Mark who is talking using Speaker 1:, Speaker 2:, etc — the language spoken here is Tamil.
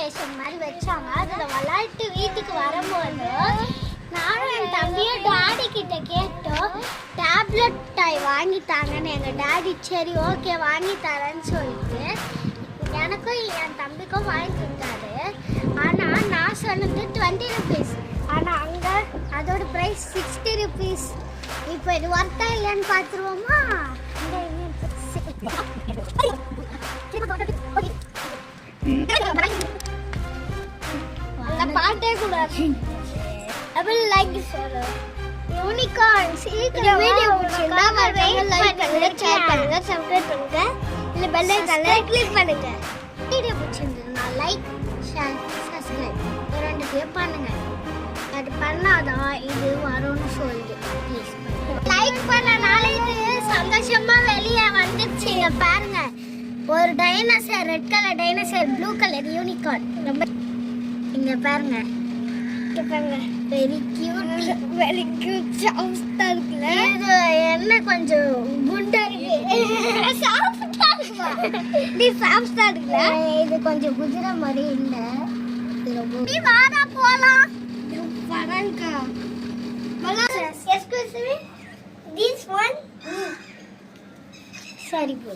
Speaker 1: ஸ்டேஷன் மாதிரி வச்சாங்க. அதில் விளையாட்டு வீட்டுக்கு வரும்போது நானும் என் தம்பியும் டாடி கிட்ட கேட்டோம், டேப்லெட் டாய் வாங்கித்தாங்கன்னு. எங்கள் டாடி சரி ஓகே வாங்கி தரேன்னு சொல்லிட்டு எனக்கும் என் தம்பிக்கும் வாங்கி கொடுத்தாரு. ஆனால் நான் சொன்னது 20 rupees. ஆனால் அங்கே அதோட ப்ரைஸ் 60 rupees. இப்போ இது ஒர்த்தா இல்லைன்னு பார்த்துருவோமா? பாட்டே கூடாது. லைக் யூனிகார்ன் சீக்கிரம் வீடியோ பிடிச்சிருந்தா லைக் பண்ணுங்க, ஷேர் பண்ணுங்க, சப்ஸ்கிரைப் பண்ணுங்க, இல்ல பெல் ஐகானை கிளிக் பண்ணுங்க. வீடியோ பிடிச்சிருந்தா லைக் ஷேர் சப்ஸ்கிரைப் ரெண்டுத்தையும் பண்ணுங்க. அது பண்ணாதான் இது வரும்னு சொல்லுது. ப்ளீஸ் லைக் பண்ணனால இது சந்தோஷமா வெளியே வந்துருச்சுங்க. பாருங்க, ஒரு dinosaur, red colour dinosaur, blue colour unicorn. ரொம்ப இங்க பாருங்க, வெரி கியூட் சாஃப்டா இருக்குல்ல. இது என்ன கொஞ்சம் குண்டா இருக்கு, சாஃப்டா இருக்குல்ல. இது கொஞ்சம் குதிரை மாதிரி இல்ல. நீ வாடா போலாம். வரேன்க்கா. Excuse me, this one. சரி போ.